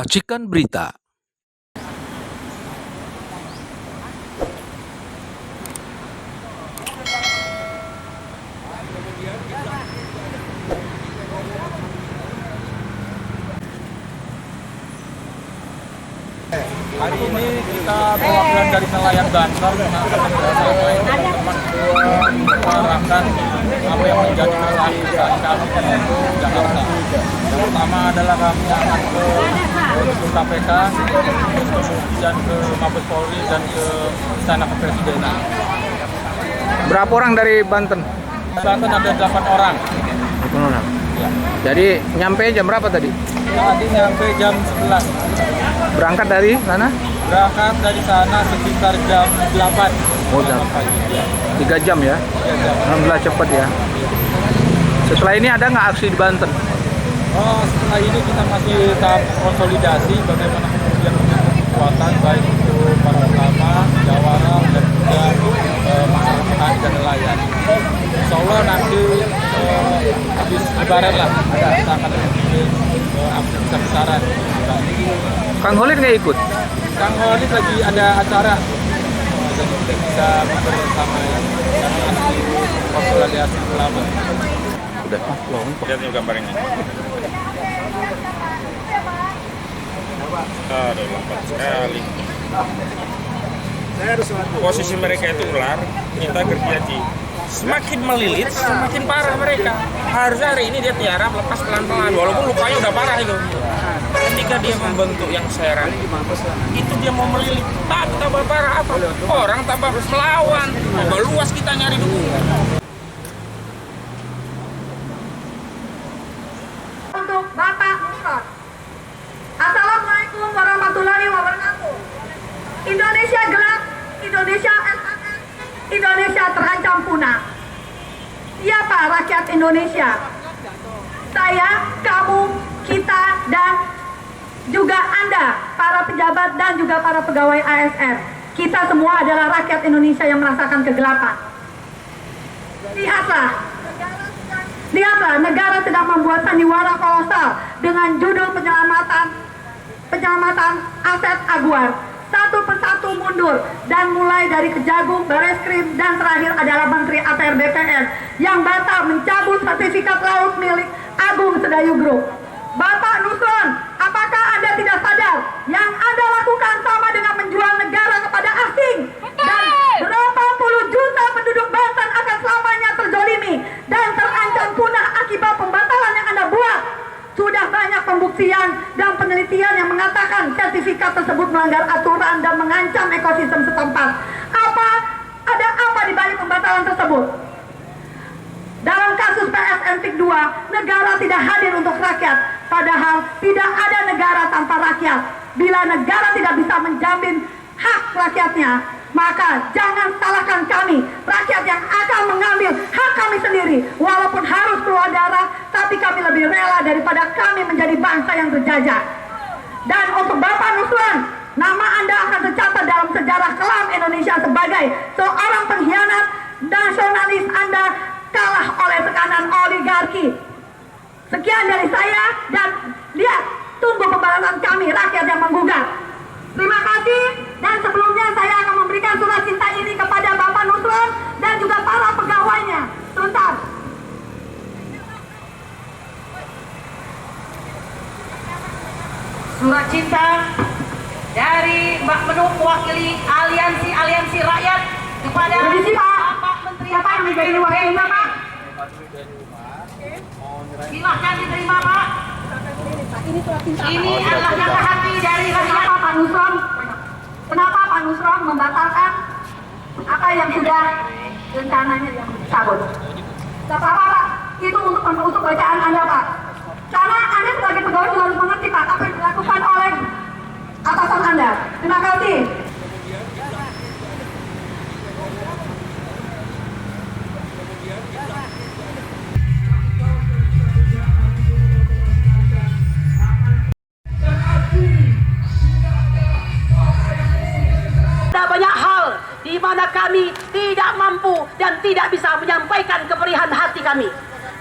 Racikan Berita. Hari ini kita perwakilan dari nelayan Banten mengarahkan apa yang menjadi keresahan kami di Jakarta. Yang pertama adalah kami akan ke gedung KPK, kemudian ke Mabes Polri dan ke Istana Kepresidenan. Berapa orang dari Banten? Banten ada 8 orang. 8 orang. Ya. Jadi nyampe jam berapa tadi? Tadi nyampe jam 11. Berangkat dari sana? Berangkat dari sana sekitar jam 8. Oh, jam. Pagi. Ya. 3 jam ya? 3 jam. Alhamdulillah cepat ya. Setelah ini ada nggak aksi di Banten? Oh, setelah ini kita masih tahap konsolidasi bagaimana kemudian kekuatan baik itu para ulama, jawara dan juga masyarakat petani dan nelayan. Insya Allah nanti habis lebaran lah kita akan memiliki aksi besar-besaran. Kang Holid nggak ikut? Kang Holid lagi ada acara, jadi tidak bisa bersama aksi konsolidasi ulama. Udah, Lihat nih gambar ini. Aduh, lambat sekali. Posisi mereka itu ular, kita gergaji. Semakin melilit, semakin parah mereka. Harusnya hari ini dia tiara, lepas pelan-pelan. Walaupun lukanya udah parah itu. Ketika dia membentuk yang serang, itu dia mau melilit. Tambah parah apa? Orang tambah melawan. Tambah luas kita nyari dukungan. Untuk Bapak Nusron. Assalamualaikum warahmatullahi wabarakatuh. Indonesia gelap, Indonesia SAK, Indonesia terancam punah. Siapa rakyat Indonesia? Saya, kamu, kita, dan juga Anda, para pejabat dan juga para pegawai ASN. Kita semua adalah rakyat Indonesia yang merasakan kegelapan. Lihatlah, negara sedang membuat sandiwara kolosal dengan judul penyelamatan aset Aguar. Satu persatu mundur dan mulai dari Kejagung, Bareskrim, dan terakhir adalah Menteri ATR BPN yang batal mencabut sertifikat laut milik Agung Sedayu Group. Bapak Nusron, apakah Anda tidak sadar yang Anda lakukan sama dengan menjual negara kepada asing? Dan berapa puluh juta penduduk Banten akan selamanya terzolimi dan terancam punah akibat pembatalan yang Anda buat. Sudah banyak pembuktian dan penelitian yang mengatakan sertifikat tersebut melanggar aturan dan mengancam ekosistem setempat. Ada apa di balik pembatalan tersebut? Dalam kasus PSN PIK 2, negara tidak hadir untuk rakyat. Padahal tidak ada negara tanpa rakyat. Bila negara tidak bisa menjamin hak rakyatnya, maka jangan salahkan kami, rakyat yang akan mengambil hak kami sendiri. Walaupun harus keluar darah, tapi kami lebih rela daripada kami menjadi bangsa yang terjajah. Dan untuk Bapak Nusron, nama Anda akan tercatat dalam sejarah kelam Indonesia sebagai seorang pengkhianat nasionalis. Anda kalah oleh tekanan oligarki. Sekian dari saya, dan lihat, tunggu pembalasan kami, rakyat yang menggugat. Terima kasih, dan sebelumnya saya akan memberikan surat cinta ini kepada Bapak Nusron dan juga para pegawainya. Tuntas. Surat cinta dari Mbak Menuk mewakili aliansi rakyat kepada Permisi, Pak. Bapak Menteri. Siapa yang menjadi wakilnya, Pak? Silahkan diterima, Pak. Ini adalah kata hati dari rakyat. Kenapa Pak Nusron? Kenapa Pak Nusron membatalkan apa yang sudah rencananya yang dicabut? Tidak apa-apa, Pak. Itu untuk bacaan Anda, Pak. Karena Anda sebagai pegawai juga harus mengerti, Pak, apa yang dilakukan oleh atasan Anda. Terima kasih. Ada banyak hal di mana kami tidak mampu dan tidak bisa menyampaikan keperihan hati kami.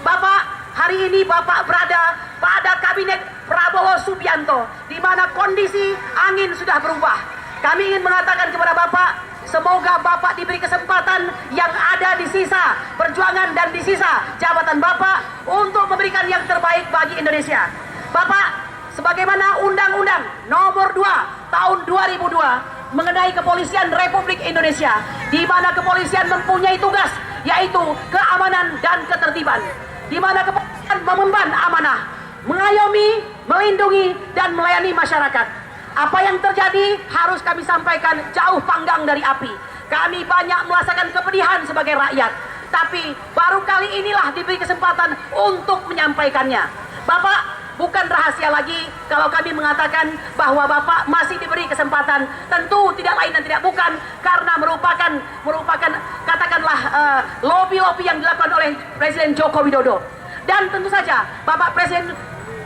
Bapak, hari ini Bapak berada pada kabinet Prabowo Subianto, di mana kondisi angin sudah berubah. Kami ingin mengatakan kepada Bapak, semoga Bapak diberi kesempatan yang ada di sisa perjuangan dan di sisa jabatan Bapak untuk memberikan yang terbaik bagi Indonesia. Bapak, sebagaimana Undang-Undang Nomor 2 Tahun 2002 mengenai Kepolisian Republik Indonesia, di mana kepolisian mempunyai tugas yaitu keamanan dan ketertiban, di mana kepolisian mengemban amanah, mengayomi, melindungi, dan melayani masyarakat. Apa yang terjadi harus kami sampaikan jauh panggang dari api. Kami banyak merasakan kepedihan sebagai rakyat, tapi baru kali inilah diberi kesempatan untuk menyampaikannya. Bapak, bukan rahasia lagi kalau kami mengatakan bahwa Bapak masih diberi kesempatan. Tentu tidak lain dan tidak bukan karena merupakan katakanlah lobby-lobby yang dilakukan oleh Presiden Joko Widodo. Dan tentu saja Bapak Presiden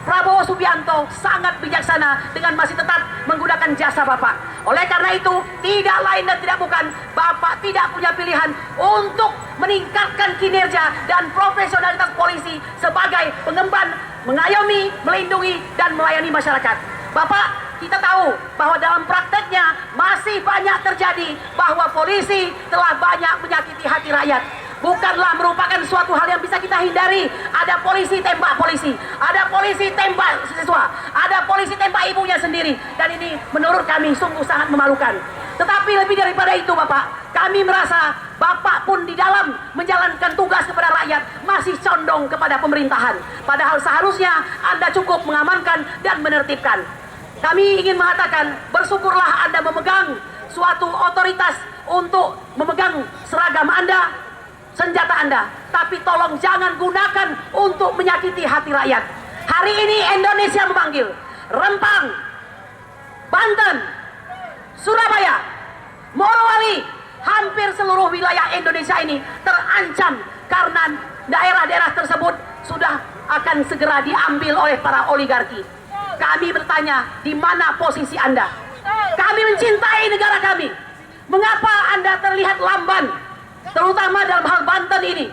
Prabowo Subianto sangat bijaksana dengan masih tetap menggunakan jasa Bapak. Oleh karena itu, tidak lain dan tidak bukan, Bapak tidak punya pilihan untuk meningkatkan kinerja dan profesionalitas polisi sebagai pengemban, mengayomi, melindungi, dan melayani masyarakat. Bapak, kita tahu bahwa dalam prakteknya masih banyak terjadi bahwa polisi telah banyak menyakiti hati rakyat. Bukanlah merupakan suatu hal yang bisa kita hindari. Ada polisi tembak polisi, ada polisi tembak siswa, ada polisi tembak ibunya sendiri. Dan ini menurut kami sungguh sangat memalukan. Tetapi lebih daripada itu Bapak, kami merasa Bapak pun di dalam menjalankan tugas kepada rakyat masih condong kepada pemerintahan. Padahal seharusnya Anda cukup mengamankan dan menertibkan. Kami ingin mengatakan, bersyukurlah Anda memegang suatu otoritas untuk memegang seragam Anda, senjata Anda, tapi tolong jangan gunakan untuk menyakiti hati rakyat. Hari ini Indonesia memanggil Rempang, Banten, Surabaya, Morowali, hampir seluruh wilayah Indonesia ini terancam karena daerah-daerah tersebut sudah akan segera diambil oleh para oligarki. Kami bertanya, di mana posisi Anda? Kami mencintai negara kami. Mengapa Anda terlihat lamban? Terutama dalam hal Banten ini.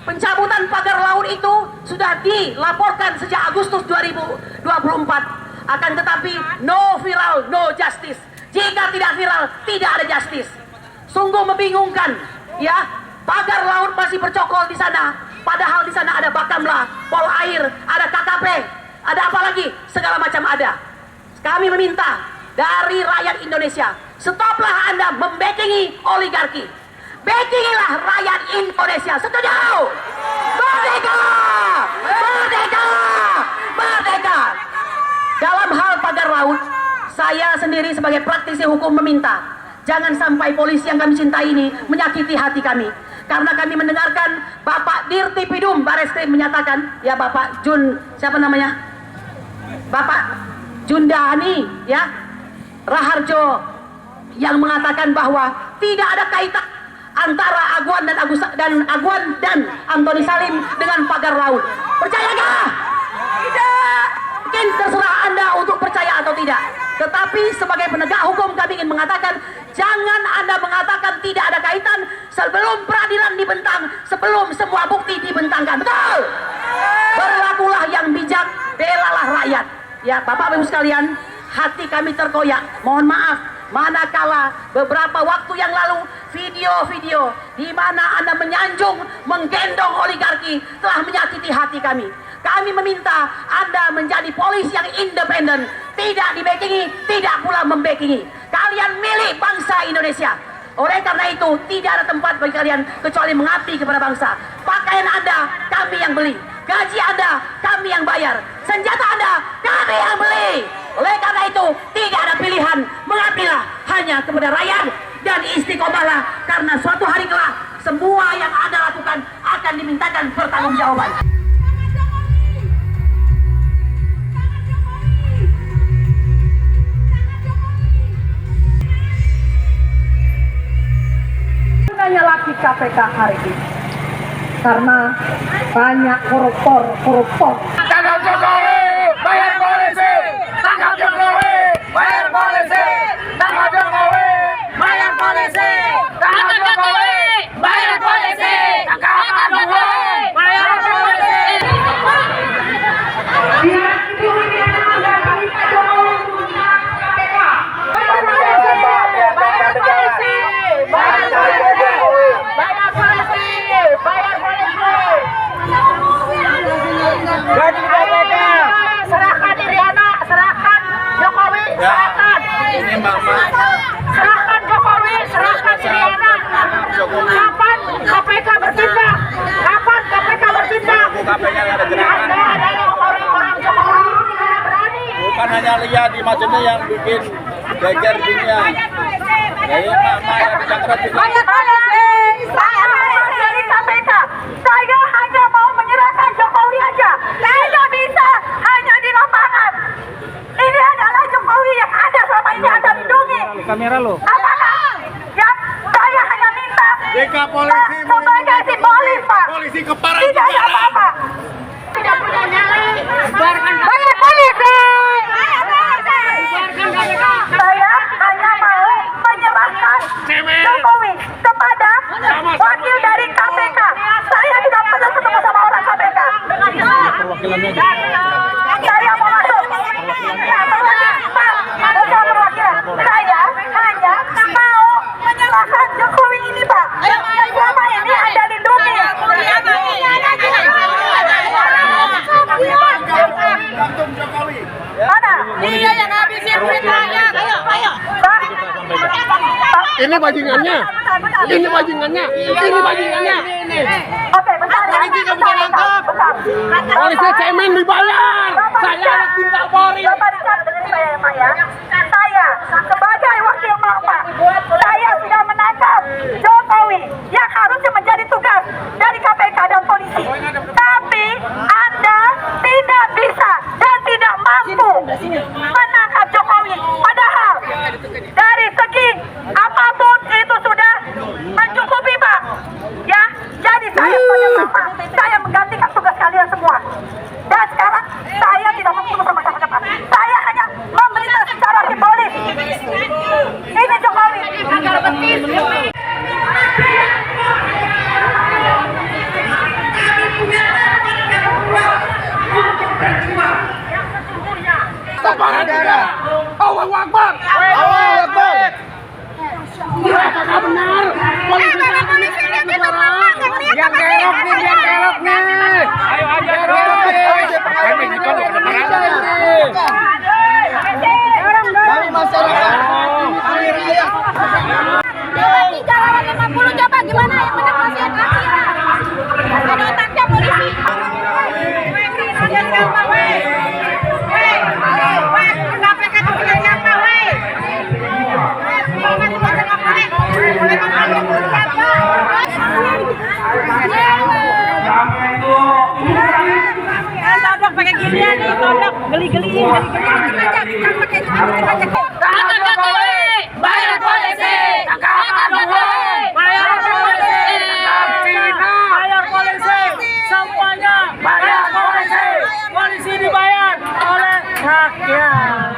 Pencabutan pagar laut itu sudah dilaporkan sejak Agustus 2024. Akan tetapi no viral, no justice. Jika tidak viral, tidak ada justice. Sungguh membingungkan, ya. Pagar laut masih bercokol di sana, padahal di sana ada Bakamla, Pol Air, ada KKP, ada apa lagi? Segala macam ada. Kami meminta dari rakyat Indonesia, stoplah Anda membackingi oligarki. Backingilah rakyat Indonesia. Setuju? Merdeka! Merdeka! Merdeka! Dalam hal pagar laut, saya sendiri sebagai praktisi hukum meminta, jangan sampai polisi yang kami cintai ini menyakiti hati kami. Karena kami mendengarkan Bapak Dirtipidum Bareskrim menyatakan, ya Bapak Jun, siapa namanya? Bapak Jundahani, ya, Raharjo, yang mengatakan bahwa tidak ada kaitan antara Aguan dan Antoni Salim dengan pagar laut. Percayakah? Tidak. Mungkin terserah Anda untuk percaya atau tidak. Tetapi sebagai penegak hukum kami ingin mengatakan, jangan Anda mengatakan tidak ada kaitan sebelum peradilan dibentang, sebelum semua bukti dibentangkan. Betul? Berlakulah yang bijak, belalah rakyat. Ya, Bapak Ibu sekalian, hati kami terkoyak. Mohon maaf, manakala beberapa waktu yang lalu video-video di mana Anda menyanjung, menggendong oligarki telah menyakiti hati kami. Kami meminta Anda menjadi polisi yang independen, tidak dibackingi, tidak pula membackingi. Kalian milik bangsa Indonesia. Oleh karena itu, tidak ada tempat bagi kalian kecuali mengabdi kepada bangsa. Pakaian Anda, kami yang beli. Gaji Anda, kami yang bayar. Senjata Anda, kami yang beli. Oleh karena itu, tidak ada pilihan. Mengabdilah hanya kepada rakyat dan istiqomahlah. Karena suatu hari kelak, semua yang Anda lakukan akan dimintakan pertanggungjawaban. Hanya lagi KPK hari ini karena banyak koruptor. Tangkap Jokowi, bayar polisi. Tangkap Jokowi, bayar polisi. Tangkap Jokowi, bayar polisi. Tangkap Jokowi, bayar polisi. Tangkap Jokowi, bayar polisi. Biar itu KPK ada gerakan. Bukan hanya lihat di maksudnya yang bikin geger dunia. Jadi mak yang di Jakarta juga. Saya dari KPK. Saya hanya mau menyerahkan Jokowi aja. Tidak bisa hanya di lapangan. Ini adalah Jokowi yang ada selama ini Anda lindungi. Kamera lo. Apakah? Ya, saya hanya minta BK polisi sebagai simbolis, Pak. polisi keparat Tidak ada apa-apa. Tidak punya nyali. Bayar polisi. Saya hanya mau menyerahkan Jokowi kepada wakil dari KPK. Saya tidak pernah ketemu sama orang KPK. Saya mau masuk. Pak, bukan perwakilan. Saya hanya mau menyerahkan Jokowi ini, Pak. Yang selama ini Anda lindungi. Mana? Dia yang habisin duit rakyat. Ayo. Ini bajingannya. Ini bajingannya. Ini bajingannya. Oke, bentar. Bentar. Polisi cemen dibayar. Saya tinggal Polri. Bapak dicatat dengan saya ya, Pak ya. Saya sebagai wakil Bapak, saya sudah menangkap Jokowi yang harusnya menjadi tugas dari KPK dan polisi. Tapi Anda tidak bisa dan tidak mampu menangkap Jokowi. Padahal dari segi apapun itu sudah mencukupi, Pak. Ya, jadi saya sebagai Bapak, saya menggantikan tugas kalian semua. Dan sekarang saya tidak mau ketemu sama siapa-siapa. Saya hanya memberitahu secara simbolis. Ini Jokowi. Allahu Akbar. Allahu Akbar. Apakah benar? Polisi yang kelok nih. Ayo aja terus. Kami juga mau kedengeran. Kami masyarakat. Kami rakyat. Jalan 50 coba gimana yang benar masih ada ada otaknya polisi. Todok pakai ginian nih, todok geli-geliin, bayar polisi, bayar polisi, semuanya bayar polisi, polisi dibayar oleh rakyat.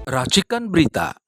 Racikan Berita